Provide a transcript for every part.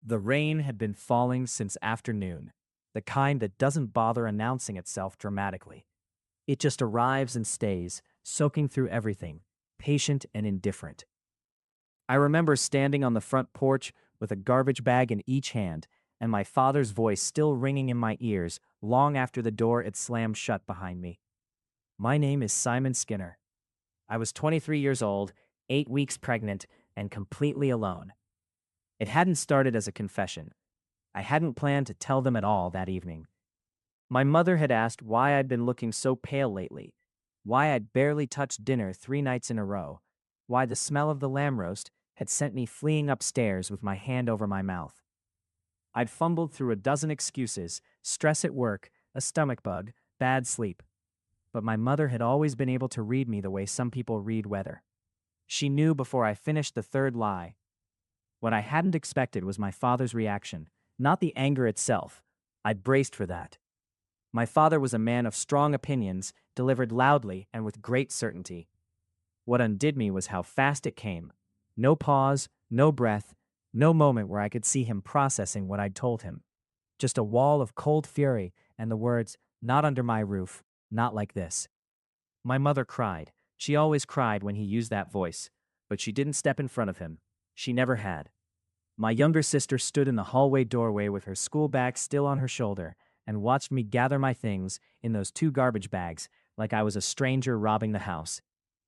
The rain had been falling since afternoon, the kind that doesn't bother announcing itself dramatically. It just arrives and stays, soaking through everything, patient and indifferent. I remember standing on the front porch with a garbage bag in each hand, and my father's voice still ringing in my ears long after the door had slammed shut behind me. My name is Simon Skinner. I was 23 years old, 8 weeks pregnant, and completely alone. It hadn't started as a confession. I hadn't planned to tell them at all that evening. My mother had asked why I'd been looking so pale lately, why I'd barely touched dinner 3 nights in a row, why the smell of the lamb roast had sent me fleeing upstairs with my hand over my mouth. I'd fumbled through a dozen excuses: stress at work, a stomach bug, bad sleep. But my mother had always been able to read me the way some people read weather. She knew before I finished the third lie. What I hadn't expected was my father's reaction, not the anger itself. I'd braced for that. My father was a man of strong opinions, delivered loudly and with great certainty. What undid me was how fast it came. No pause, no breath, no moment where I could see him processing what I'd told him. Just a wall of cold fury and the words, "Not under my roof, not like this." My mother cried. She always cried when he used that voice, but she didn't step in front of him. She never had. My younger sister stood in the hallway doorway with her school bag still on her shoulder and watched me gather my things in those 2 garbage bags like I was a stranger robbing the house.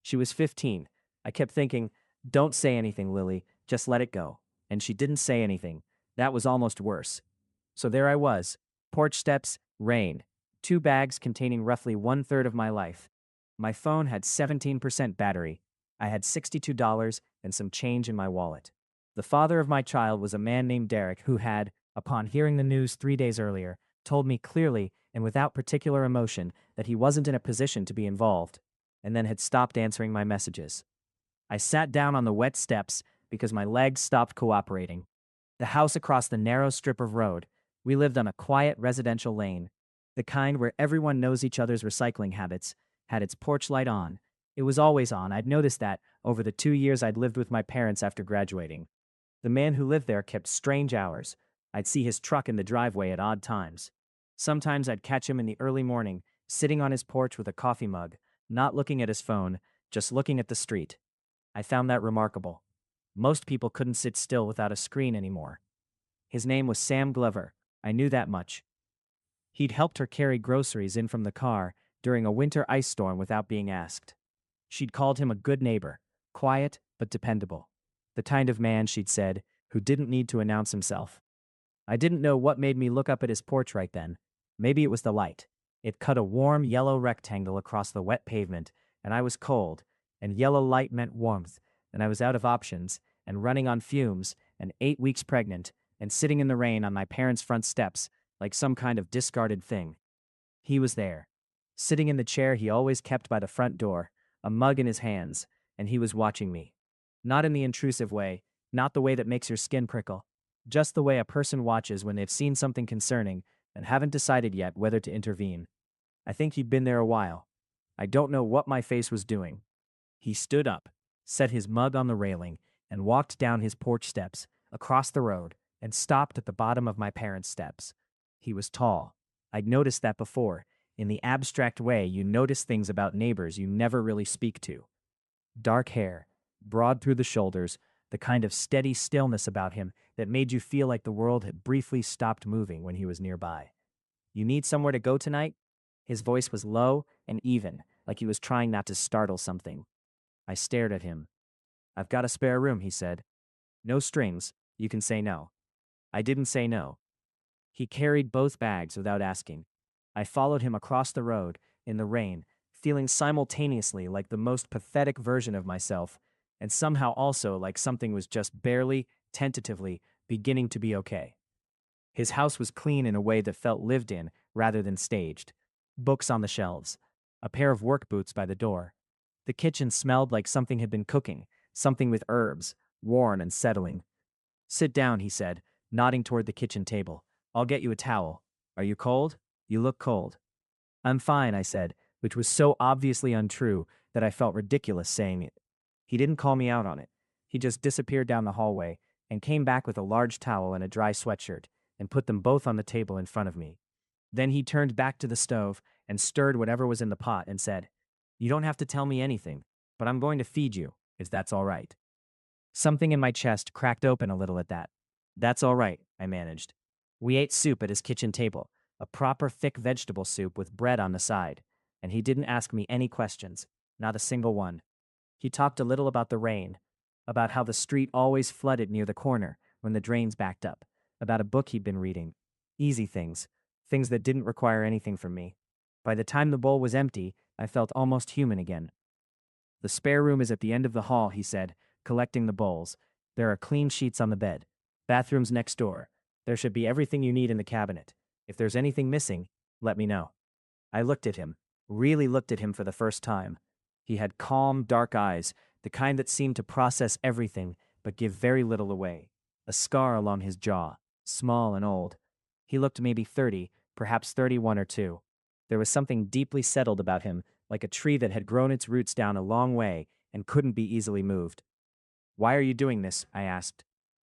She was 15. I kept thinking, "Don't say anything, Lily, just let it go." And she didn't say anything. That was almost worse. So there I was, porch steps, rain, 2 bags containing roughly 1/3 of my life. My phone had 17% battery. I had $62 and some change in my wallet. The father of my child was a man named Derek who had, upon hearing the news 3 days earlier, told me clearly and without particular emotion that he wasn't in a position to be involved, and then had stopped answering my messages. I sat down on the wet steps because my legs stopped cooperating. The house across the narrow strip of road. We lived on a quiet residential lane, the kind where everyone knows each other's recycling habits, had its porch light on. It was always on. I'd noticed that over the 2 years I'd lived with my parents after graduating. The man who lived there kept strange hours. I'd see his truck in the driveway at odd times. Sometimes I'd catch him in the early morning, sitting on his porch with a coffee mug, not looking at his phone, just looking at the street. I found that remarkable. Most people couldn't sit still without a screen anymore. His name was Sam Glover. I knew that much. He'd helped her carry groceries in from the car during a winter ice storm without being asked. She'd called him a good neighbor, quiet but dependable. The kind of man, she'd said, who didn't need to announce himself. I didn't know what made me look up at his porch right then. Maybe it was the light. It cut a warm yellow rectangle across the wet pavement, and I was cold, and yellow light meant warmth, and I was out of options, and running on fumes, and 8 weeks pregnant, and sitting in the rain on my parents' front steps like some kind of discarded thing. He was there, sitting in the chair he always kept by the front door, a mug in his hands, and he was watching me. Not in the intrusive way, not the way that makes your skin prickle, just the way a person watches when they've seen something concerning and haven't decided yet whether to intervene. I think he'd been there a while. I don't know what my face was doing. He stood up, set his mug on the railing, and walked down his porch steps, across the road, and stopped at the bottom of my parents' steps. He was tall. I'd noticed that before. In the abstract way, you notice things about neighbors you never really speak to. Dark hair, broad through the shoulders, the kind of steady stillness about him that made you feel like the world had briefly stopped moving when he was nearby. "You need somewhere to go tonight?" His voice was low and even, like he was trying not to startle something. I stared at him. "I've got a spare room," he said. "No strings. You can say no." I didn't say no. He carried both bags without asking. I followed him across the road, in the rain, feeling simultaneously like the most pathetic version of myself, and somehow also like something was just barely, tentatively, beginning to be okay. His house was clean in a way that felt lived in rather than staged. Books on the shelves. A pair of work boots by the door. The kitchen smelled like something had been cooking, something with herbs, worn and settling. "Sit down," he said, nodding toward the kitchen table. "I'll get you a towel. Are you cold? You look cold." "I'm fine," I said, which was so obviously untrue that I felt ridiculous saying it. He didn't call me out on it. He just disappeared down the hallway, and came back with a large towel and a dry sweatshirt and put them both on the table in front of me. Then he turned back to the stove and stirred whatever was in the pot and said, "You don't have to tell me anything, but I'm going to feed you, if that's all right." Something in my chest cracked open a little at that. "That's all right," I managed. We ate soup at his kitchen table, a proper thick vegetable soup with bread on the side, and he didn't ask me any questions, not a single one. He talked a little about the rain, about how the street always flooded near the corner when the drains backed up, about a book he'd been reading. Easy things, things that didn't require anything from me. By the time the bowl was empty, I felt almost human again. "The spare room is at the end of the hall," he said, collecting the bowls. "There are clean sheets on the bed. Bathroom's next door. There should be everything you need in the cabinet. If there's anything missing, let me know." I looked at him, really looked at him for the first time. He had calm, dark eyes, the kind that seemed to process everything but give very little away. A scar along his jaw, small and old. He looked maybe 30, perhaps 31 or 2. There was something deeply settled about him, like a tree that had grown its roots down a long way and couldn't be easily moved. "Why are you doing this?" I asked.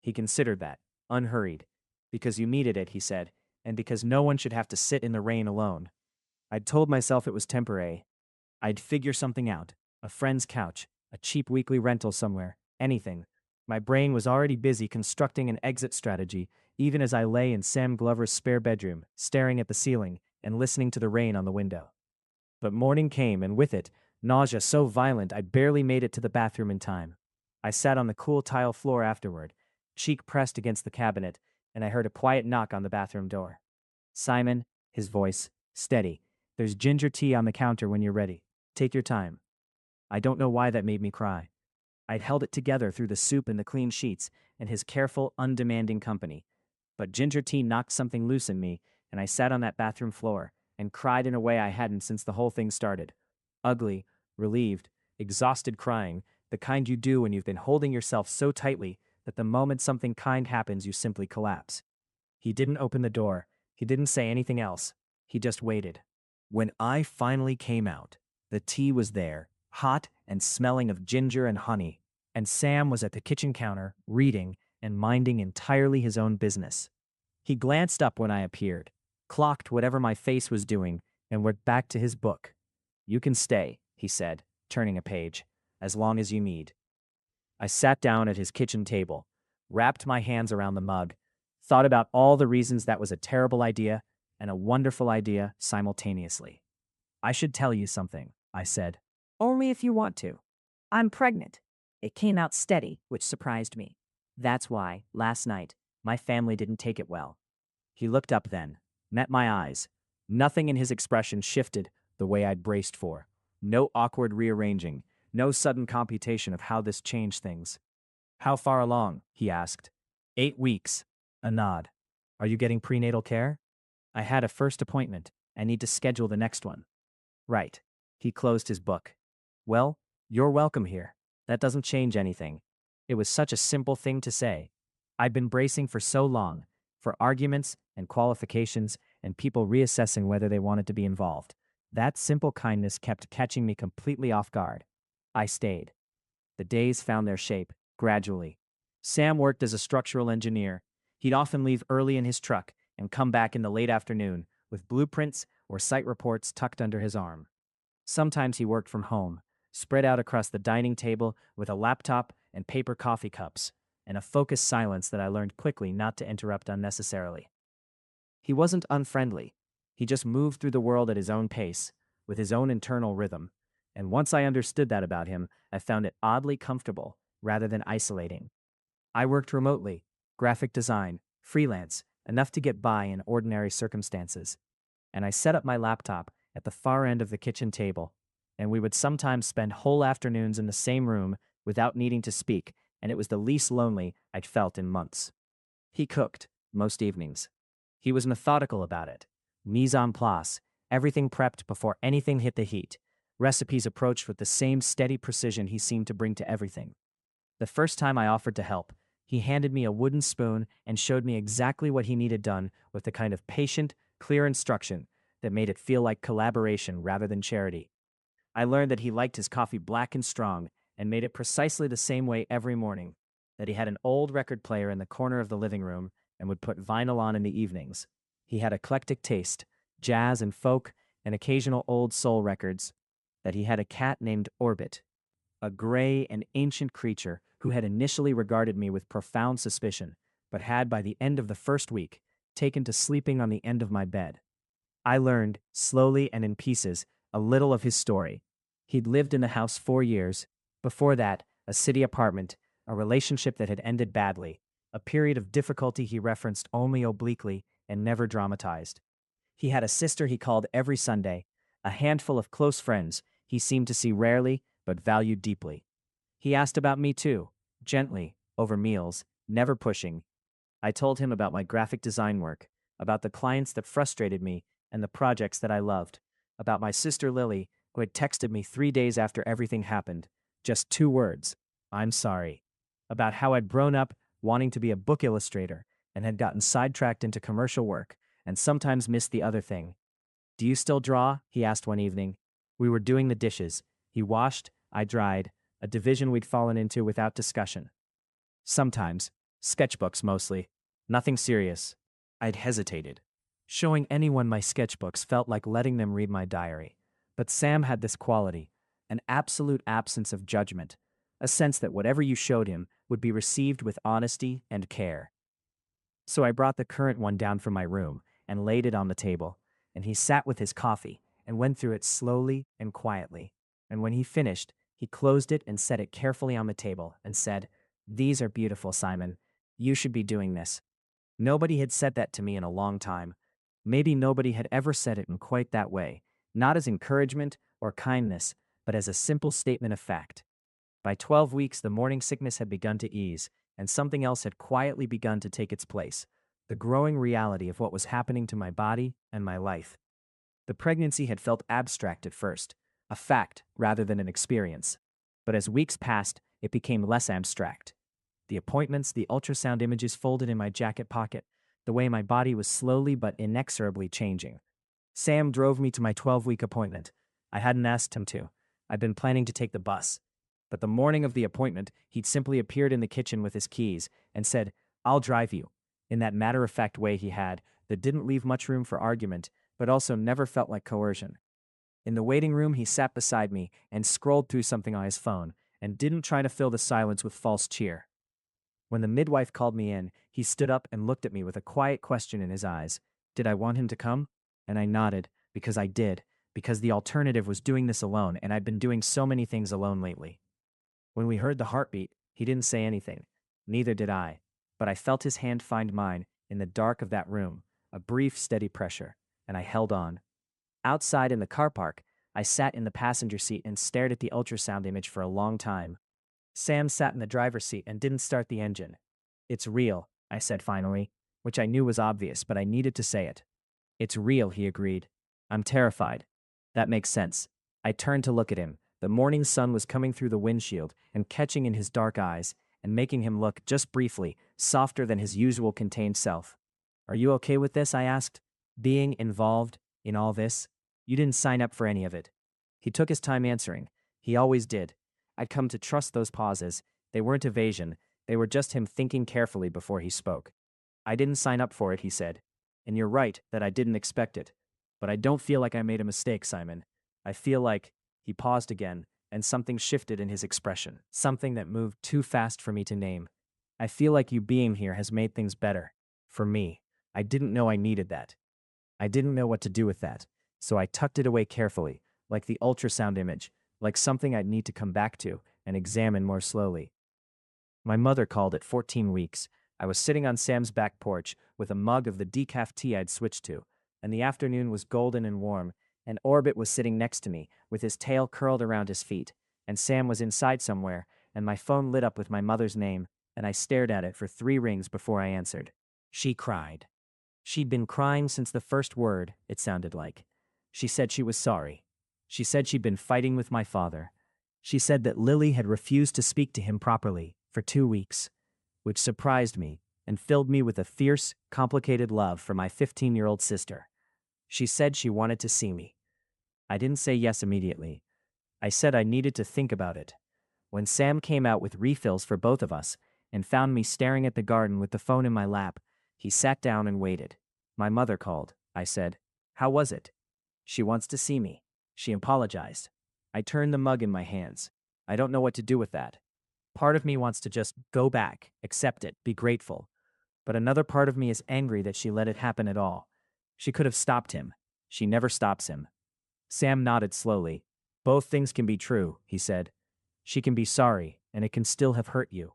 He considered that, unhurried. "Because you needed it," he said, "and because no one should have to sit in the rain alone." I'd told myself it was temporary. I'd figure something out. A friend's couch, a cheap weekly rental somewhere, anything. My brain was already busy constructing an exit strategy, even as I lay in Sam Glover's spare bedroom, staring at the ceiling and listening to the rain on the window. But morning came, and with it, nausea so violent I barely made it to the bathroom in time. I sat on the cool tile floor afterward, cheek pressed against the cabinet, and I heard a quiet knock on the bathroom door. "Simon," his voice, steady. "There's ginger tea on the counter when you're ready. Take your time." I don't know why that made me cry. I'd held it together through the soup and the clean sheets and his careful, undemanding company. But ginger tea knocked something loose in me, and I sat on that bathroom floor and cried in a way I hadn't since the whole thing started. Ugly, relieved, exhausted crying, the kind you do when you've been holding yourself so tightly that the moment something kind happens you simply collapse. He didn't open the door. He didn't say anything else. He just waited. When I finally came out, the tea was there, hot and smelling of ginger and honey, and Sam was at the kitchen counter, reading and minding entirely his own business. He glanced up when I appeared, clocked whatever my face was doing, and went back to his book. "You can stay," he said, turning a page, "as long as you need." I sat down at his kitchen table, wrapped my hands around the mug, thought about all the reasons that was a terrible idea and a wonderful idea simultaneously. "I should tell you something," I said. Only if you want to. I'm pregnant. It came out steady, which surprised me. "That's why, last night, my family didn't take it well." He looked up then, met my eyes. Nothing in his expression shifted the way I'd braced for. No awkward rearranging, no sudden computation of how this changed things. "How far along?" he asked. 8 weeks. A nod. "Are you getting prenatal care?" "I had a first appointment. I need to schedule the next one." "Right." He closed his book. "Well, you're welcome here. That doesn't change anything." It was such a simple thing to say. I'd been bracing for so long, for arguments and qualifications and people reassessing whether they wanted to be involved. That simple kindness kept catching me completely off guard. I stayed. The days found their shape, gradually. Sam worked as a structural engineer. He'd often leave early in his truck and come back in the late afternoon with blueprints or site reports tucked under his arm. Sometimes he worked from home, spread out across the dining table with a laptop and paper coffee cups, and a focused silence that I learned quickly not to interrupt unnecessarily. He wasn't unfriendly. He just moved through the world at his own pace, with his own internal rhythm. And once I understood that about him, I found it oddly comfortable rather than isolating. I worked remotely, graphic design, freelance, enough to get by in ordinary circumstances. And I set up my laptop at the far end of the kitchen table, and we would sometimes spend whole afternoons in the same room without needing to speak, and it was the least lonely I'd felt in months. He cooked, most evenings. He was methodical about it. Mise en place, everything prepped before anything hit the heat. Recipes approached with the same steady precision he seemed to bring to everything. The first time I offered to help, he handed me a wooden spoon and showed me exactly what he needed done with the kind of patient, clear instruction that made it feel like collaboration rather than charity. I learned that he liked his coffee black and strong and made it precisely the same way every morning. that he had an old record player in the corner of the living room and would put vinyl on in the evenings. He had eclectic taste, jazz and folk, and occasional old soul records. That he had a cat named Orbit, a gray and ancient creature who had initially regarded me with profound suspicion, but had by the end of the first week taken to sleeping on the end of my bed. I learned, slowly and in pieces, a little of his story. He'd lived in the house 4 years. Before that, a city apartment, a relationship that had ended badly, a period of difficulty he referenced only obliquely and never dramatized. He had a sister he called every Sunday, a handful of close friends he seemed to see rarely but valued deeply. He asked about me too, gently, over meals, never pushing. I told him about my graphic design work, about the clients that frustrated me and the projects that I loved, about my sister Lily, who had texted me 3 days after everything happened, just 2 words, "I'm sorry," about how I'd grown up wanting to be a book illustrator and had gotten sidetracked into commercial work and sometimes missed the other thing. "Do you still draw?" he asked one evening. We were doing the dishes. He washed, I dried, a division we'd fallen into without discussion. Sometimes, sketchbooks mostly, nothing serious. I'd hesitated. Showing anyone my sketchbooks felt like letting them read my diary. But Sam had this quality, an absolute absence of judgment, a sense that whatever you showed him would be received with honesty and care. So I brought the current one down from my room and laid it on the table, and he sat with his coffee and went through it slowly and quietly. And when he finished, he closed it and set it carefully on the table and said, "These are beautiful, Simon. You should be doing this." Nobody had said that to me in a long time. Maybe nobody had ever said it in quite that way, not as encouragement or kindness, but as a simple statement of fact. By 12 weeks, the morning sickness had begun to ease, and something else had quietly begun to take its place, the growing reality of what was happening to my body and my life. The pregnancy had felt abstract at first, a fact rather than an experience. But as weeks passed, it became less abstract. The appointments, the ultrasound images folded in my jacket pocket, the way my body was slowly but inexorably changing. Sam drove me to my 12-week appointment. I hadn't asked him to. I'd been planning to take the bus. But the morning of the appointment, he'd simply appeared in the kitchen with his keys and said, "I'll drive you," in that matter-of-fact way he had that didn't leave much room for argument, but also never felt like coercion. In the waiting room, he sat beside me and scrolled through something on his phone and didn't try to fill the silence with false cheer. When the midwife called me in, he stood up and looked at me with a quiet question in his eyes. Did I want him to come? And I nodded, because I did, because the alternative was doing this alone, and I'd been doing so many things alone lately. When we heard the heartbeat, he didn't say anything. Neither did I. But I felt his hand find mine in the dark of that room, a brief, steady pressure, and I held on. Outside in the car park, I sat in the passenger seat and stared at the ultrasound image for a long time. Sam sat in the driver's seat and didn't start the engine. "It's real," I said finally, which I knew was obvious, but I needed to say it. "It's real," he agreed. "I'm terrified." "That makes sense." I turned to look at him. The morning sun was coming through the windshield and catching in his dark eyes and making him look, just briefly, softer than his usual contained self. "Are you okay with this?" I asked. "Being involved in all this? You didn't sign up for any of it." He took his time answering. He always did. I'd come to trust those pauses. They weren't evasion. They were just him thinking carefully before he spoke. "I didn't sign up for it," he said. "And you're right that I didn't expect it. But I don't feel like I made a mistake, Simon. I feel like—" He paused again, and something shifted in his expression, something that moved too fast for me to name. "I feel like you being here has made things better. For me. I didn't know I needed that. I didn't know what to do with that. So I tucked it away carefully, like the ultrasound image, like something I'd need to come back to and examine more slowly." My mother called at 14 weeks. I was sitting on Sam's back porch with a mug of the decaf tea I'd switched to, and the afternoon was golden and warm, and Orbit was sitting next to me with his tail curled around his feet, and Sam was inside somewhere, and my phone lit up with my mother's name, and I stared at it for 3 rings before I answered. She cried. She'd been crying since the first word, it sounded like. She said she was sorry. She said she'd been fighting with my father. She said that Lily had refused to speak to him properly for 2 weeks, which surprised me and filled me with a fierce, complicated love for my 15-year-old sister. She said she wanted to see me. I didn't say yes immediately. I said I needed to think about it. When Sam came out with refills for both of us, and found me staring at the garden with the phone in my lap. He sat down and waited. My mother called, I said. How was it? She wants to see me. She apologized. I turned the mug in my hands. I don't know what to do with that. Part of me wants to just go back, accept it, be grateful. But another part of me is angry that she let it happen at all. She could have stopped him. She never stops him. Sam nodded slowly. Both things can be true, he said. She can be sorry, and it can still have hurt you.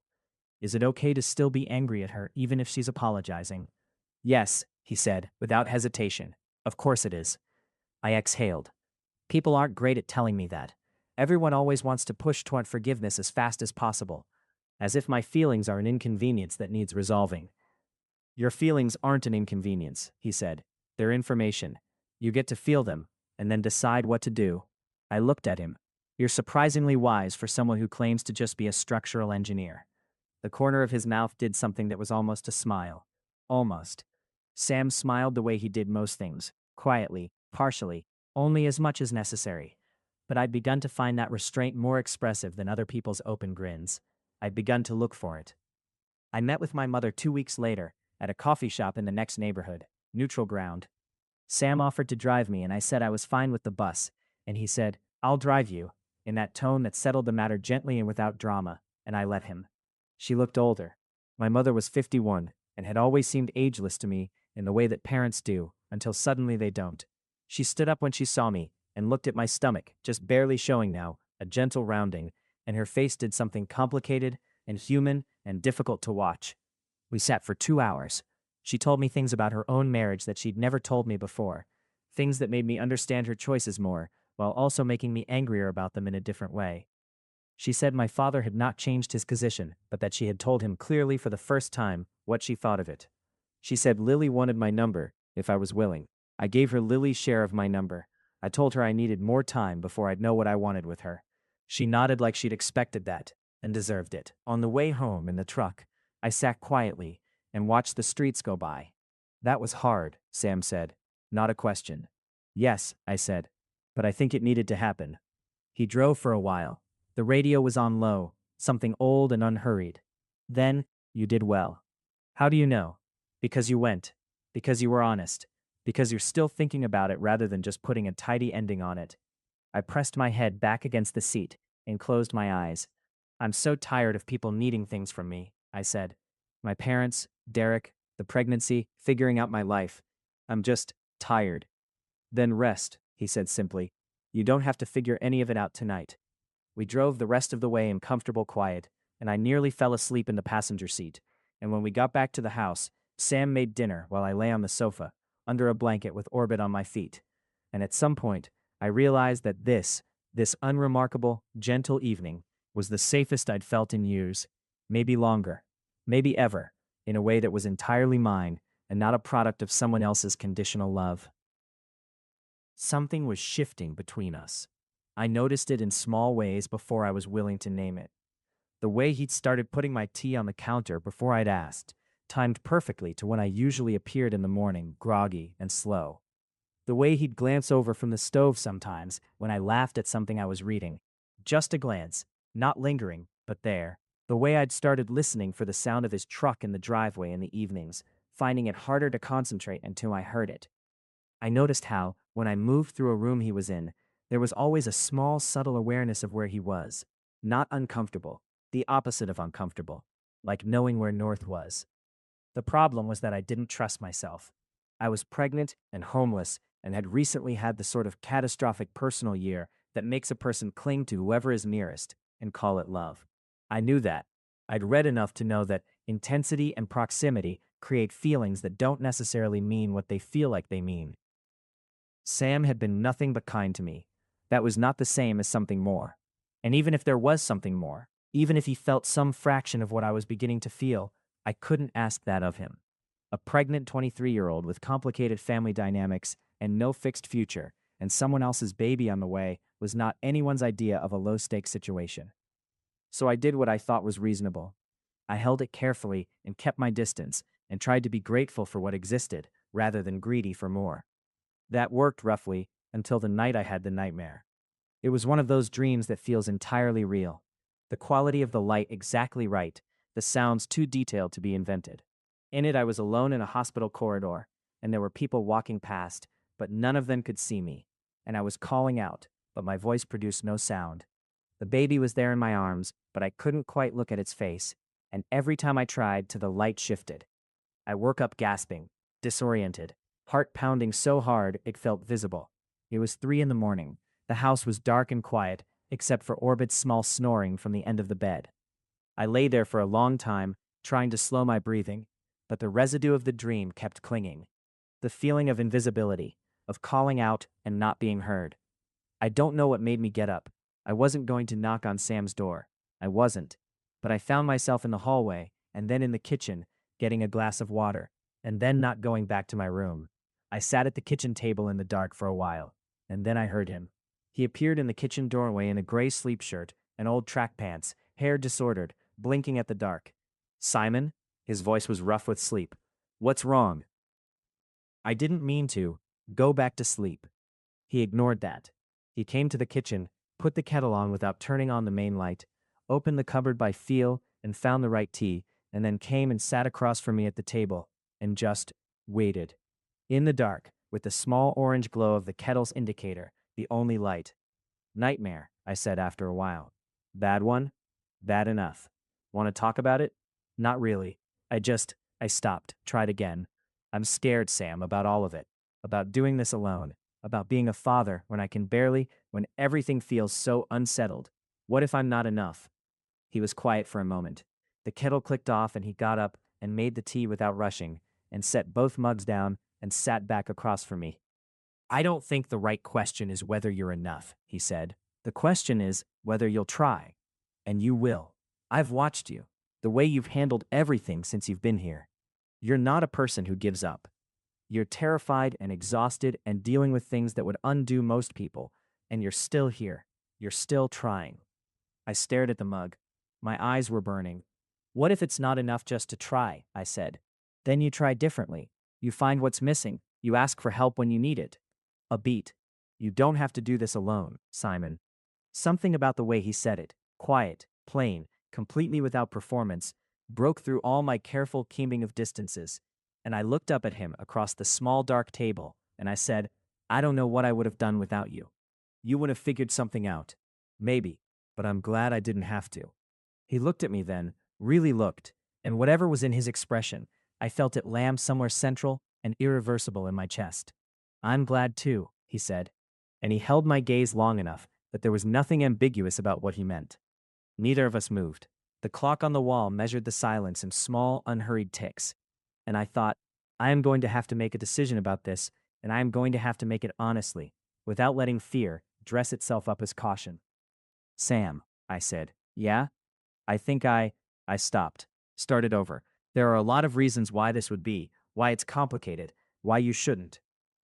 Is it okay to still be angry at her, even if she's apologizing? Yes, he said, without hesitation. Of course it is. I exhaled. People aren't great at telling me that. Everyone always wants to push toward forgiveness as fast as possible, as if my feelings are an inconvenience that needs resolving. Your feelings aren't an inconvenience, he said. They're information. You get to feel them, and then decide what to do. I looked at him. You're surprisingly wise for someone who claims to just be a structural engineer. The corner of his mouth did something that was almost a smile. Almost. Sam smiled the way he did most things, quietly, partially, only as much as necessary. But I'd begun to find that restraint more expressive than other people's open grins. I'd begun to look for it. I met with my mother 2 weeks later, at a coffee shop in the next neighborhood, neutral ground. Sam offered to drive me, and I said I was fine with the bus, and he said, I'll drive you, in that tone that settled the matter gently and without drama, and I let him. She looked older. My mother was 51, and had always seemed ageless to me in the way that parents do, until suddenly they don't. She stood up when she saw me, and looked at my stomach, just barely showing now, a gentle rounding, and her face did something complicated and human and difficult to watch. We sat for 2 hours. She told me things about her own marriage that she'd never told me before, things that made me understand her choices more, while also making me angrier about them in a different way. She said my father had not changed his position, but that she had told him clearly for the first time what she thought of it. She said Lily wanted my number, if I was willing. I gave her Lily's share of my number. I told her I needed more time before I'd know what I wanted with her. She nodded like she'd expected that, and deserved it. On the way home in the truck, I sat quietly and watched the streets go by. That was hard, Sam said. Not a question. Yes, I said, but I think it needed to happen. He drove for a while. The radio was on low, something old and unhurried. Then, you did well. How do you know? Because you went. Because you were honest. Because you're still thinking about it rather than just putting a tidy ending on it. I pressed my head back against the seat and closed my eyes. I'm so tired of people needing things from me, I said. My parents, Derek, the pregnancy, figuring out my life. I'm just tired. Then rest, he said simply. You don't have to figure any of it out tonight. We drove the rest of the way in comfortable quiet, and I nearly fell asleep in the passenger seat. And when we got back to the house, Sam made dinner while I lay on the sofa, under a blanket with Orbit on my feet. And at some point, I realized that this unremarkable, gentle evening was the safest I'd felt in years, maybe longer, maybe ever, in a way that was entirely mine and not a product of someone else's conditional love. Something was shifting between us. I noticed it in small ways before I was willing to name it. The way he'd started putting my tea on the counter before I'd asked, timed perfectly to when I usually appeared in the morning, groggy and slow. The way he'd glance over from the stove sometimes when I laughed at something I was reading. Just a glance, not lingering, but there. The way I'd started listening for the sound of his truck in the driveway in the evenings, finding it harder to concentrate until I heard it. I noticed how, when I moved through a room he was in, there was always a small, subtle awareness of where he was. Not uncomfortable, the opposite of uncomfortable, like knowing where north was. The problem was that I didn't trust myself. I was pregnant and homeless and had recently had the sort of catastrophic personal year that makes a person cling to whoever is nearest and call it love. I knew that. I'd read enough to know that intensity and proximity create feelings that don't necessarily mean what they feel like they mean. Sam had been nothing but kind to me. That was not the same as something more. And even if there was something more, even if he felt some fraction of what I was beginning to feel, I couldn't ask that of him. A pregnant 23-year-old with complicated family dynamics and no fixed future, and someone else's baby on the way, was not anyone's idea of a low-stakes situation. So I did what I thought was reasonable. I held it carefully and kept my distance, and tried to be grateful for what existed, rather than greedy for more. That worked roughly until the night I had the nightmare. It was one of those dreams that feels entirely real. The quality of the light exactly right, the sounds too detailed to be invented. In it, I was alone in a hospital corridor, and there were people walking past, but none of them could see me. And I was calling out, but my voice produced no sound. The baby was there in my arms, but I couldn't quite look at its face, and every time I tried to, the light shifted. I woke up gasping, disoriented, heart pounding so hard it felt visible. It was 3 in the morning. The house was dark and quiet, except for Orbit's small snoring from the end of the bed. I lay there for a long time, trying to slow my breathing, but the residue of the dream kept clinging. The feeling of invisibility, of calling out and not being heard. I don't know what made me get up. I wasn't going to knock on Sam's door. I wasn't. But I found myself in the hallway, and then in the kitchen, getting a glass of water, and then not going back to my room. I sat at the kitchen table in the dark for a while, and then I heard him. He appeared in the kitchen doorway in a gray sleep shirt and old track pants, hair disordered, blinking at the dark. "Simon?" His voice was rough with sleep. "What's wrong?" I didn't mean to. Go back to sleep. He ignored that. He came to the kitchen, put the kettle on without turning on the main light, opened the cupboard by feel and found the right tea, and then came and sat across from me at the table, and just waited. In the dark, with the small orange glow of the kettle's indicator, the only light. "Nightmare," I said after a while. "Bad one?" "Bad enough." "Want to talk about it?" "Not really. I stopped, tried again. I'm scared, Sam, about all of it. About doing this alone. About being a father when I can barely, when everything feels so unsettled. What if I'm not enough?" He was quiet for a moment. The kettle clicked off and he got up and made the tea without rushing, and set both mugs down and sat back across from me. "I don't think the right question is whether you're enough," he said. "The question is whether you'll try. And you will. I've watched you. The way you've handled everything since you've been here. You're not a person who gives up. You're terrified and exhausted and dealing with things that would undo most people, and you're still here. You're still trying." I stared at the mug. My eyes were burning. "What if it's not enough just to try?" I said. "Then you try differently. You find what's missing. You ask for help when you need it." A beat. "You don't have to do this alone, Simon." Something about the way he said it, quiet, plain, completely without performance, broke through all my careful keeping of distances, and I looked up at him across the small dark table, and I said, "I don't know what I would have done without you. You would have figured something out. Maybe, but I'm glad I didn't have to." He looked at me then, really looked, and whatever was in his expression, I felt it land somewhere central and irreversible in my chest. "I'm glad too," he said, and he held my gaze long enough that there was nothing ambiguous about what he meant. Neither of us moved. The clock on the wall measured the silence in small, unhurried ticks, and I thought, I am going to have to make a decision about this, and I am going to have to make it honestly, without letting fear dress itself up as caution. "Sam," I said. "Yeah?" I think I stopped, started over. "There are a lot of reasons why this would be, why it's complicated, why you shouldn't."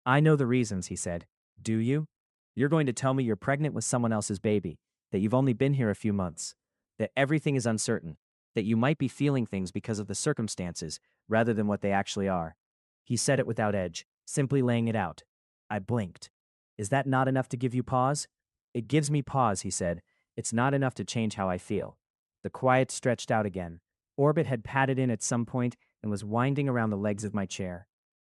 "I know the reasons," he said. "Do you? You're going to tell me you're pregnant with someone else's baby, that you've only been here a few months, that everything is uncertain, that you might be feeling things because of the circumstances rather than what they actually are." He said it without edge, simply laying it out. I blinked. "Is that not enough to give you pause?" "It gives me pause," he said. "It's not enough to change how I feel." The quiet stretched out again. Orbit had padded in at some point and was winding around the legs of my chair.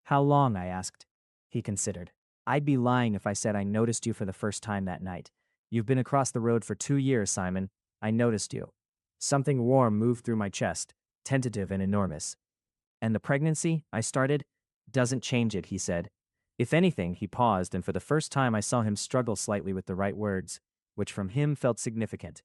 "How long?" I asked. He considered. "I'd be lying if I said I noticed you for the first time that night. You've been across the road for 2 years, Simon. I noticed you." Something warm moved through my chest, tentative and enormous. "And the pregnancy," I started, "doesn't change it," he said. If anything, he paused, and for the first time I saw him struggle slightly with the right words, which from him felt significant.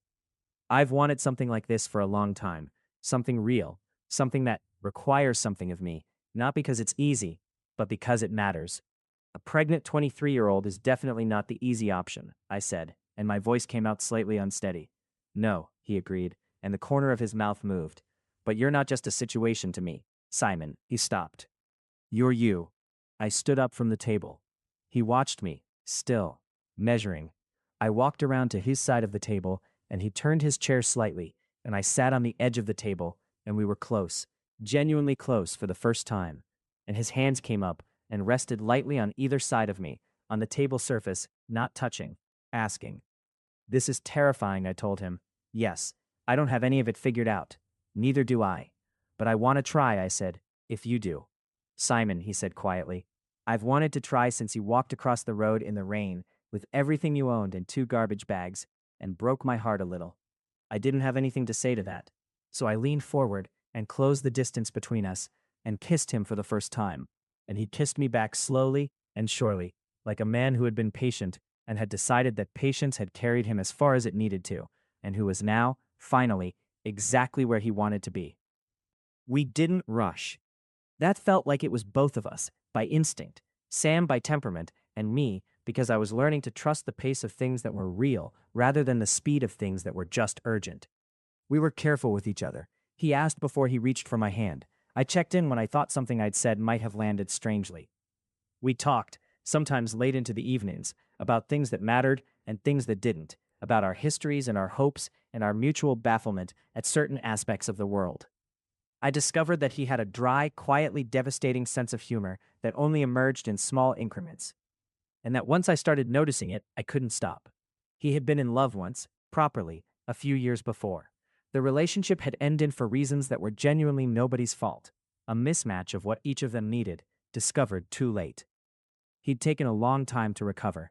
"I've wanted something like this for a long time. Something real. Something that requires something of me. Not because it's easy, but because it matters." "A pregnant 23-year-old is definitely not the easy option," I said, and my voice came out slightly unsteady. "No," he agreed, and the corner of his mouth moved. "But you're not just a situation to me, Simon." He stopped. "You're you." I stood up from the table. He watched me, still, measuring. I walked around to his side of the table, and he turned his chair slightly, and I sat on the edge of the table, and we were close, genuinely close for the first time. And his hands came up and rested lightly on either side of me, on the table surface, not touching, asking. "This is terrifying," I told him. "Yes, I don't have any of it figured out. Neither do I. But I want to try, I said, if you do. Simon, he said quietly, I've wanted to try since you walked across the road in the rain with everything you owned in 2 garbage bags and broke my heart a little. I didn't have anything to say to that, so I leaned forward and closed the distance between us and kissed him for the first time, and he kissed me back slowly and surely, like a man who had been patient and had decided that patience had carried him as far as it needed to, and who was now, finally, exactly where he wanted to be. We didn't rush. That felt like it was both of us, by instinct, Sam by temperament, and me because I was learning to trust the pace of things that were real rather than the speed of things that were just urgent. We were careful with each other. He asked before he reached for my hand. I checked in when I thought something I'd said might have landed strangely. We talked, sometimes late into the evenings, about things that mattered and things that didn't, about our histories and our hopes and our mutual bafflement at certain aspects of the world. I discovered that he had a dry, quietly devastating sense of humor that only emerged in small increments, and that once I started noticing it, I couldn't stop. He had been in love once, properly, a few years before. The relationship had ended for reasons that were genuinely nobody's fault, a mismatch of what each of them needed, discovered too late. He'd taken a long time to recover.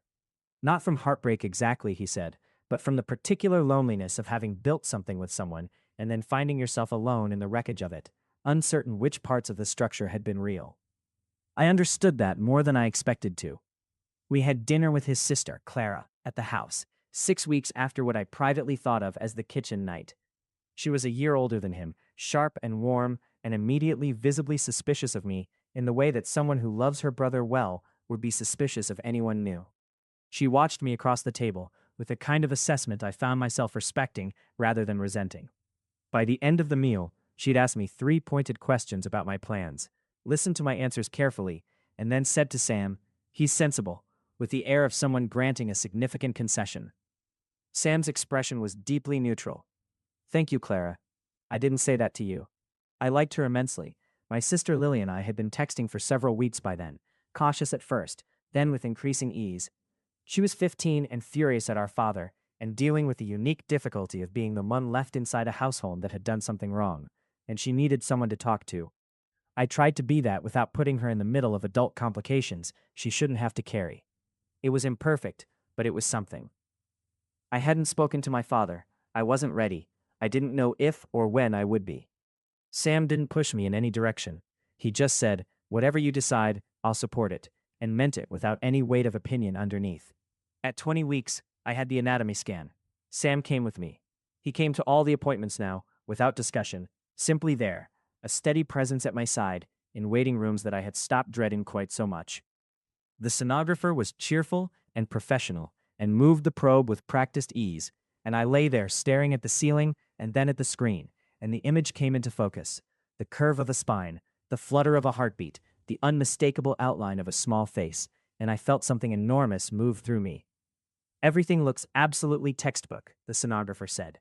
Not from heartbreak exactly, he said, but from the particular loneliness of having built something with someone and then finding yourself alone in the wreckage of it, uncertain which parts of the structure had been real. I understood that more than I expected to. We had dinner with his sister, Clara, at the house, 6 weeks after what I privately thought of as the kitchen night. She was a year older than him, sharp and warm, and immediately visibly suspicious of me in the way that someone who loves her brother well would be suspicious of anyone new. She watched me across the table with a kind of assessment I found myself respecting rather than resenting. By the end of the meal, she'd asked me 3 pointed questions about my plans, listened to my answers carefully, and then said to Sam, "He's sensible," with the air of someone granting a significant concession. Sam's expression was deeply neutral. "Thank you, Clara. I didn't say that to you." I liked her immensely. My sister Lily and I had been texting for several weeks by then, cautious at first, then with increasing ease. She was 15 and furious at our father, and dealing with the unique difficulty of being the one left inside a household that had done something wrong, and she needed someone to talk to. I tried to be that without putting her in the middle of adult complications she shouldn't have to carry. It was imperfect, but it was something. I hadn't spoken to my father. I wasn't ready. I didn't know if or when I would be. Sam didn't push me in any direction. He just said, "Whatever you decide, I'll support it," and meant it without any weight of opinion underneath. At 20 weeks, I had the anatomy scan. Sam came with me. He came to all the appointments now, without discussion, simply there, a steady presence at my side, in waiting rooms that I had stopped dreading quite so much. The sonographer was cheerful and professional, and moved the probe with practiced ease, and I lay there staring at the ceiling and then at the screen, and the image came into focus. The curve of a spine, the flutter of a heartbeat, the unmistakable outline of a small face, and I felt something enormous move through me. "Everything looks absolutely textbook," the sonographer said.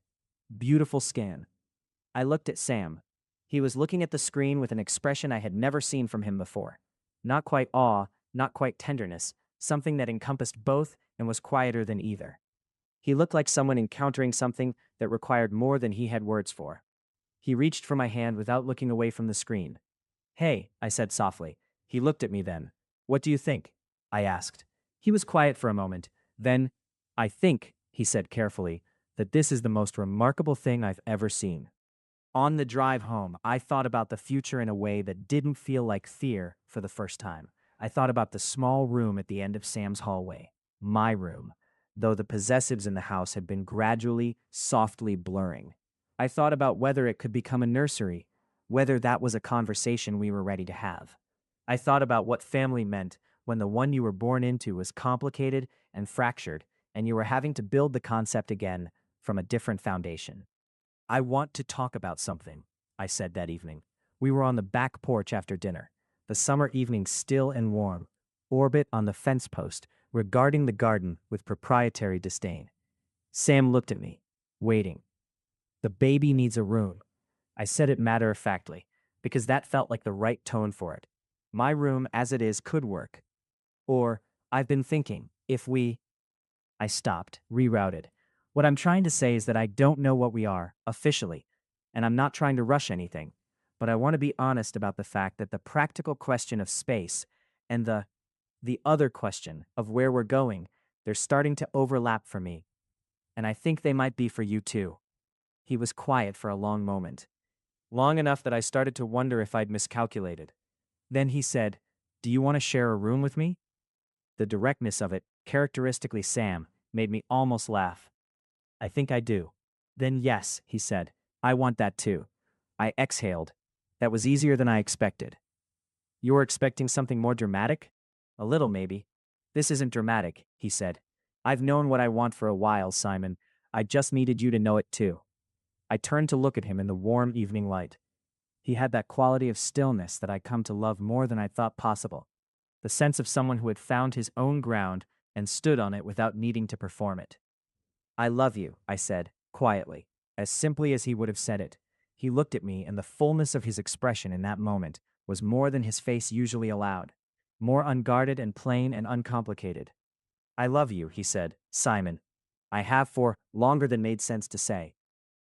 "Beautiful scan." I looked at Sam. He was looking at the screen with an expression I had never seen from him before. Not quite awe, not quite tenderness, something that encompassed both and was quieter than either. He looked like someone encountering something that required more than he had words for. He reached for my hand without looking away from the screen. "Hey," I said softly. He looked at me then. "What do you think?" I asked. He was quiet for a moment. Then, "I think," he said carefully, "that this is the most remarkable thing I've ever seen." On the drive home, I thought about the future in a way that didn't feel like fear for the first time. I thought about the small room at the end of Sam's hallway, my room, though the possessives in the house had been gradually, softly blurring. I thought about whether it could become a nursery, whether that was a conversation we were ready to have. I thought about what family meant when the one you were born into was complicated and fractured, and you were having to build the concept again from a different foundation. "I want to talk about something," I said that evening. We were on the back porch after dinner, the summer evening still and warm, orbit on the fence post, regarding the garden with proprietary disdain. Sam looked at me, waiting. "The baby needs a room." I said it matter-of-factly, because that felt like the right tone for it. My room, as it is, could work. Or, "I've been thinking, if we—" I stopped, rerouted. What I'm trying to say is that I don't know what we are, officially. And I'm not trying to rush anything, but I want to be honest about the fact that the practical question of space and the other question of where we're going, they're starting to overlap for me. And I think they might be for you too. He was quiet for a long moment, long enough that I started to wonder if I'd miscalculated. Then he said, "Do you want to share a room with me?" The directness of it, characteristically Sam, made me almost laugh. "I think I do." "Then yes," he said, "I want that too." I exhaled. That was easier than I expected. "You were expecting something more dramatic?" "A little, maybe." "This isn't dramatic," he said. "I've known what I want for a while, Simon. I just needed you to know it too." I turned to look at him in the warm evening light. He had that quality of stillness that I come to love more than I thought possible. The sense of someone who had found his own ground and stood on it without needing to perform it. "I love you," I said, quietly, as simply as he would have said it. He looked at me, and the fullness of his expression in that moment was more than his face usually allowed, more unguarded and plain and uncomplicated. "I love you," he said, "Simon. I have for longer than made sense to say."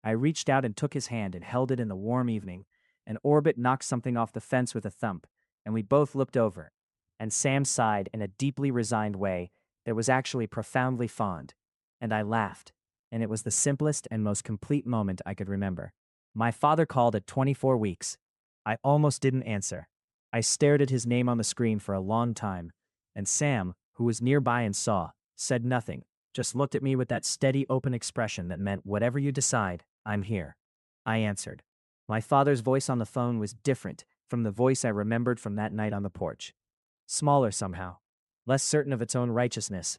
I reached out and took his hand and held it in the warm evening. An orbit knocked something off the fence with a thump, and we both looked over. And Sam sighed in a deeply resigned way that was actually profoundly fond. And I laughed, and it was the simplest and most complete moment I could remember. My father called at 24 weeks. I almost didn't answer. I stared at his name on the screen for a long time, and Sam, who was nearby and saw, said nothing, just looked at me with that steady, open expression that meant whatever you decide, I'm here. I answered. My father's voice on the phone was different from the voice I remembered from that night on the porch. Smaller somehow, less certain of its own righteousness.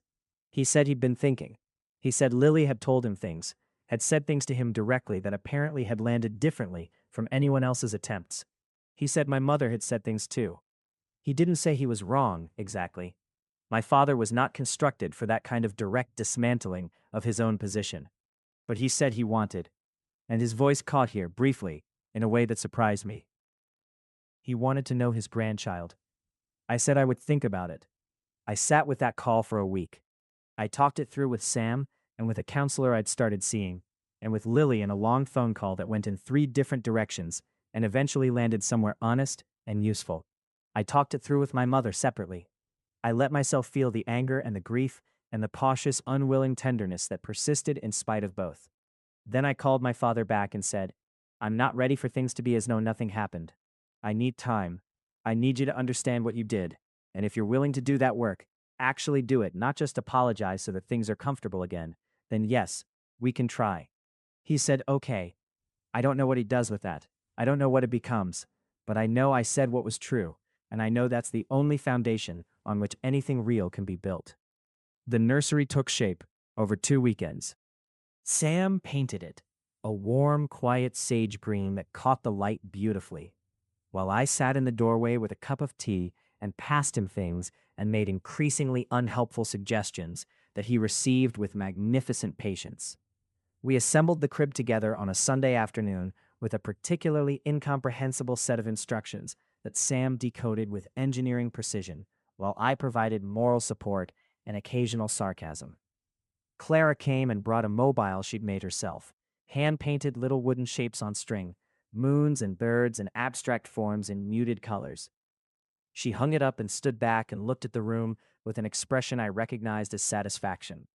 He said he'd been thinking. He said Lily had told him things, had said things to him directly that apparently had landed differently from anyone else's attempts. He said my mother had said things too. He didn't say he was wrong, exactly. My father was not constructed for that kind of direct dismantling of his own position. But he said he wanted, and his voice caught here, briefly, in a way that surprised me. He wanted to know his grandchild. I said I would think about it. I sat with that call for a week. I talked it through with Sam and with a counselor I'd started seeing, and with Lily in a long phone call that went in 3 different directions and eventually landed somewhere honest and useful. I talked it through with my mother separately. I let myself feel the anger and the grief and the cautious, unwilling tenderness that persisted in spite of both. Then I called my father back and said, "I'm not ready for things to be as though nothing happened. I need time. I need you to understand what you did. And if you're willing to do that work, actually do it, not just apologize so that things are comfortable again, then yes, we can try." He said, "Okay." I don't know what he does with that. I don't know what it becomes. But I know I said what was true, and I know that's the only foundation on which anything real can be built. The nursery took shape over 2 weekends. Sam painted it, a warm, quiet sage green that caught the light beautifully, while I sat in the doorway with a cup of tea and passed him things and made increasingly unhelpful suggestions that he received with magnificent patience. We assembled the crib together on a Sunday afternoon with a particularly incomprehensible set of instructions that Sam decoded with engineering precision, while I provided moral support and occasional sarcasm. Clara came and brought a mobile she'd made herself, hand-painted little wooden shapes on string, moons and birds and abstract forms in muted colors. She hung it up and stood back and looked at the room with an expression I recognized as satisfaction.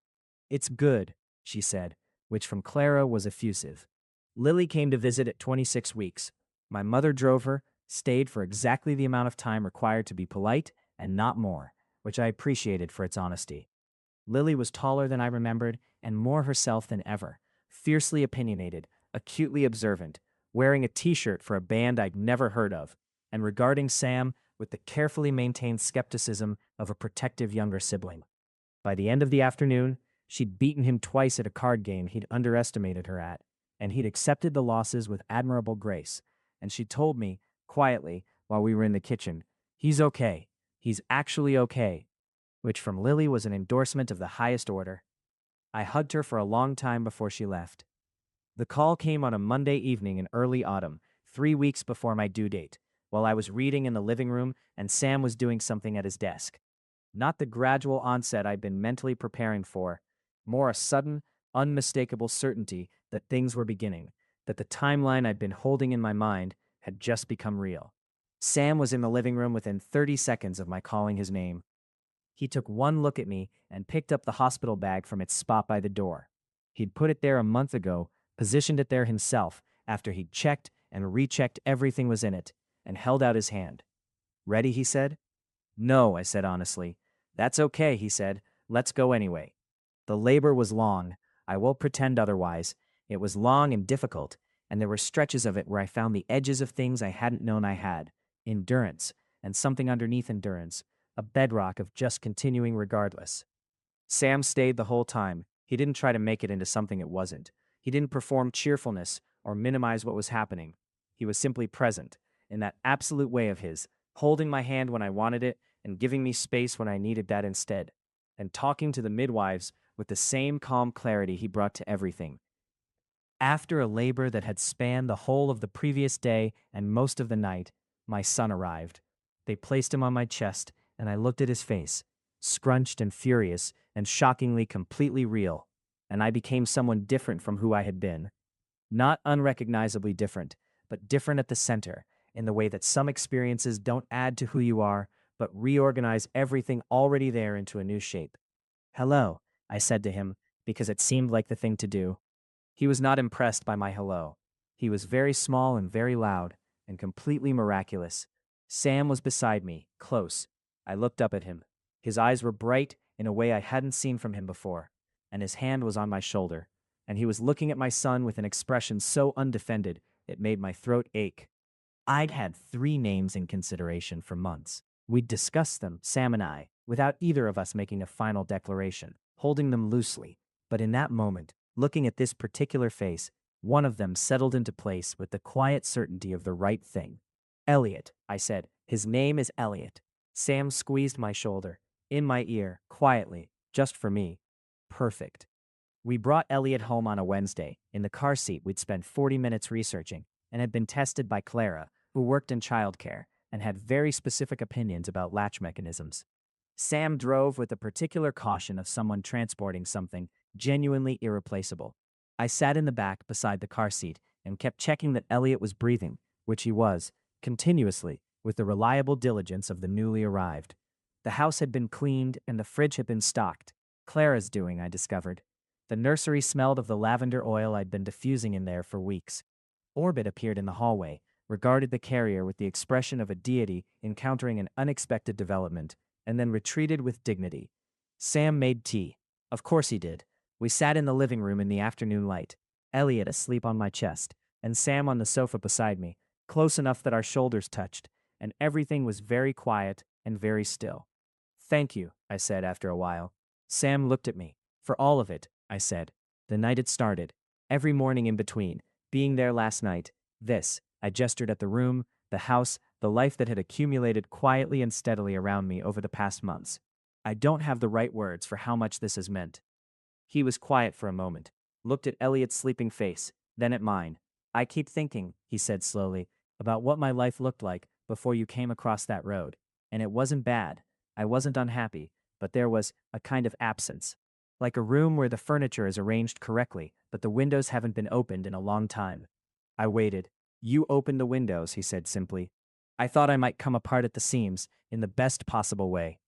"It's good," she said, which from Clara was effusive. Lily came to visit at 26 weeks. My mother drove her, stayed for exactly the amount of time required to be polite and not more, which I appreciated for its honesty. Lily was taller than I remembered and more herself than ever, fiercely opinionated, acutely observant, wearing a t-shirt for a band I'd never heard of, and regarding Sam with the carefully maintained skepticism of a protective younger sibling. By the end of the afternoon, she'd beaten him twice at a card game he'd underestimated her at, and he'd accepted the losses with admirable grace, and she told me, quietly, while we were in the kitchen, "He's okay. He's actually okay," which from Lily was an endorsement of the highest order. I hugged her for a long time before she left. The call came on a Monday evening in early autumn, 3 weeks before my due date, while I was reading in the living room and Sam was doing something at his desk. Not the gradual onset I'd been mentally preparing for, more a sudden, unmistakable certainty that things were beginning, that the timeline I'd been holding in my mind had just become real. Sam was in the living room within 30 seconds of my calling his name. He took one look at me and picked up the hospital bag from its spot by the door. He'd put it there a month ago, positioned it there himself after he'd checked and rechecked everything was in it, and held out his hand. "Ready?" he said. "No," I said honestly. "That's okay," he said. "Let's go anyway." The labor was long. I won't pretend otherwise. It was long and difficult, and there were stretches of it where I found the edges of things I hadn't known I had. Endurance, and something underneath endurance, a bedrock of just continuing regardless. Sam stayed the whole time. He didn't try to make it into something it wasn't. He didn't perform cheerfulness or minimize what was happening. He was simply present, in that absolute way of his, holding my hand when I wanted it and giving me space when I needed that instead, and talking to the midwives with the same calm clarity he brought to everything. After a labor that had spanned the whole of the previous day and most of the night, my son arrived. They placed him on my chest, and I looked at his face, scrunched and furious and shockingly completely real, and I became someone different from who I had been. Not unrecognizably different, but different at the center, in the way that some experiences don't add to who you are, but reorganize everything already there into a new shape. "Hello," I said to him, because it seemed like the thing to do. He was not impressed by my hello. He was very small and very loud, and completely miraculous. Sam was beside me, close. I looked up at him. His eyes were bright in a way I hadn't seen from him before, and his hand was on my shoulder, and he was looking at my son with an expression so undefended it made my throat ache. I'd had 3 names in consideration for months. We'd discussed them, Sam and I, without either of us making a final declaration, holding them loosely. But in that moment, looking at this particular face, one of them settled into place with the quiet certainty of the right thing. "Elliot," I said. "His name is Elliot." Sam squeezed my shoulder, in my ear, quietly, just for me. Perfect. We brought Elliot home on a Wednesday. In the car seat, we'd spent 40 minutes researching and had been tested by Clara, who worked in childcare and had very specific opinions about latch mechanisms. Sam drove with the particular caution of someone transporting something genuinely irreplaceable. I sat in the back beside the car seat and kept checking that Elliot was breathing, which he was, continuously, with the reliable diligence of the newly arrived. The house had been cleaned and the fridge had been stocked. Clara's doing, I discovered. The nursery smelled of the lavender oil I'd been diffusing in there for weeks. Orbit appeared in the hallway, regarded the carrier with the expression of a deity encountering an unexpected development, and then retreated with dignity. Sam made tea. Of course he did. We sat in the living room in the afternoon light, Elliot asleep on my chest, and Sam on the sofa beside me, close enough that our shoulders touched, and everything was very quiet and very still. "Thank you," I said after a while. Sam looked at me. "For all of it," I said. "The night it started. Every morning in between. Being there last night. This," I gestured at the room, the house, the life that had accumulated quietly and steadily around me over the past months. I don't have the right words for how much this has meant. He was quiet for a moment, looked at Elliot's sleeping face, then at mine. "I keep thinking," he said slowly, "about what my life looked like before you came across that road. And it wasn't bad. I wasn't unhappy, but there was a kind of absence. Like a room where the furniture is arranged correctly, but the windows haven't been opened in a long time." I waited. "You opened the windows," he said simply. "I thought I might come apart at the seams, in the best possible way."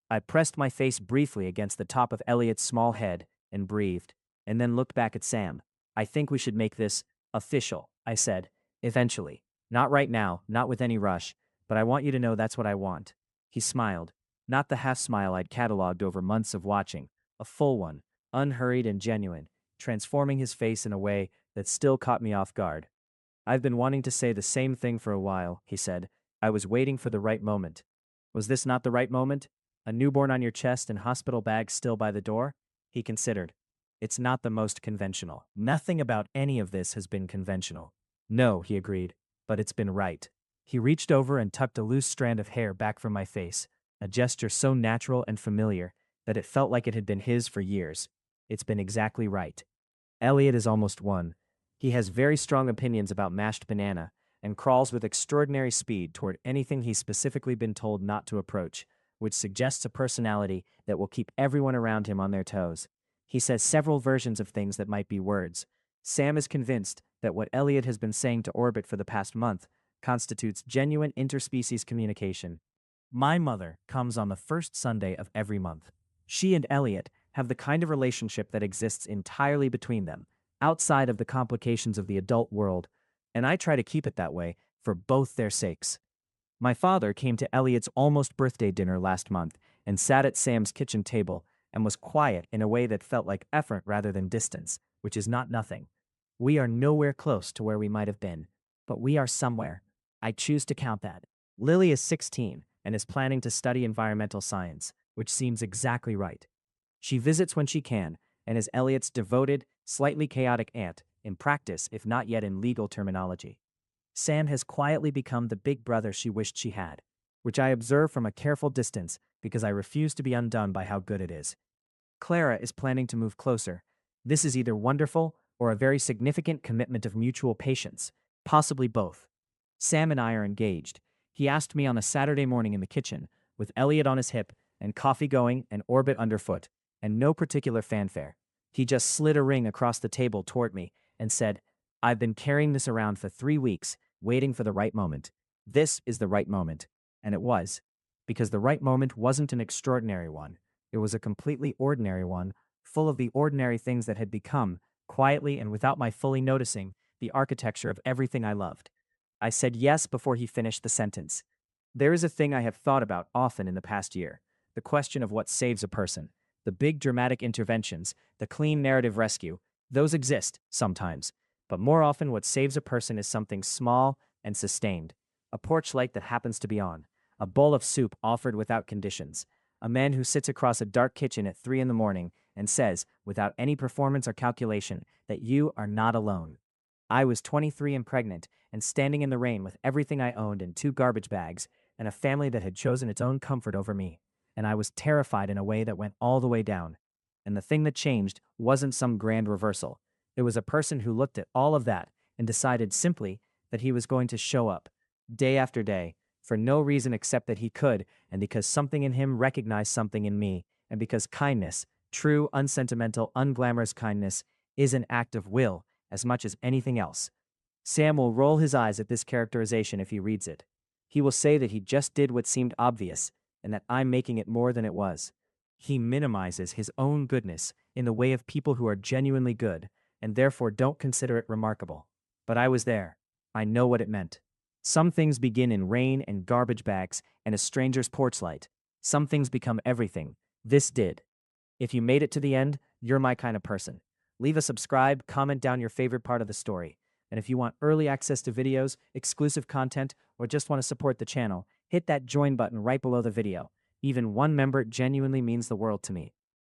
I pressed my face briefly against the top of Elliot's small head and breathed, and then looked back at Sam. "I think we should make this official," I said, "eventually. Not right now, not with any rush, but I want you to know that's what I want." He smiled, not the half smile I'd cataloged over months of watching, a full one, unhurried and genuine, transforming his face in a way that still caught me off guard. "I've been wanting to say the same thing for a while," he said. "I was waiting for the right moment." Was this not the right moment? A newborn on your chest and hospital bag still by the door? He considered. "It's not the most conventional. Nothing about any of this has been conventional." "No," he agreed, "but it's been right." He reached over and tucked a loose strand of hair back from my face, a gesture so natural and familiar that it felt like it had been his for years. "It's been exactly right. Elliot is almost 1. He has very strong opinions about mashed banana and crawls with extraordinary speed toward anything he's specifically been told not to approach, which suggests a personality that will keep everyone around him on their toes. He says several versions of things that might be words. Sam is convinced that what Elliot has been saying to Orbit for the past month constitutes genuine interspecies communication. My mother comes on the first Sunday of every month. She and Elliot have the kind of relationship that exists entirely between them, outside of the complications of the adult world, and I try to keep it that way for both their sakes. My father came to Elliot's almost birthday dinner last month and sat at Sam's kitchen table and was quiet in a way that felt like effort rather than distance, which is not nothing. We are nowhere close to where we might have been, but we are somewhere. I choose to count that. Lily is 16 and is planning to study environmental science, which seems exactly right. She visits when she can and is Elliot's devoted, slightly chaotic aunt, in practice if not yet in legal terminology. Sam has quietly become the big brother she wished she had, which I observe from a careful distance because I refuse to be undone by how good it is. Clara is planning to move closer. This is either wonderful or a very significant commitment of mutual patience, possibly both. Sam and I are engaged. He asked me on a Saturday morning in the kitchen, with Elliot on his hip and coffee going and Orbit underfoot, and no particular fanfare. He just slid a ring across the table toward me and said, "I've been carrying this around for 3 weeks, waiting for the right moment. This is the right moment." And it was, because the right moment wasn't an extraordinary one. It was a completely ordinary one, full of the ordinary things that had become, quietly and without my fully noticing, the architecture of everything I loved. I said yes before he finished the sentence. There is a thing I have thought about often in the past year, the question of what saves a person. The big dramatic interventions, the clean narrative rescue, those exist, sometimes. But more often what saves a person is something small and sustained. A porch light that happens to be on. A bowl of soup offered without conditions. A man who sits across a dark kitchen at 3 in the morning and says, without any performance or calculation, that you are not alone. I was 23 and pregnant, and standing in the rain with everything I owned in 2 garbage bags, and a family that had chosen its own comfort over me. And I was terrified in a way that went all the way down. And the thing that changed wasn't some grand reversal. It was a person who looked at all of that and decided simply that he was going to show up, day after day, for no reason except that he could, and because something in him recognized something in me, and because kindness, true, unsentimental, unglamorous kindness, is an act of will as much as anything else. Sam will roll his eyes at this characterization if he reads it. He will say that he just did what seemed obvious, and that I'm making it more than it was. He minimizes his own goodness in the way of people who are genuinely good, and therefore don't consider it remarkable. But I was there. I know what it meant. Some things begin in rain and garbage bags and a stranger's porch light. Some things become everything. This did. If you made it to the end, you're my kind of person. Leave a subscribe, comment down your favorite part of the story. And if you want early access to videos, exclusive content, or just want to support the channel, hit that join button right below the video. Even one member genuinely means the world to me.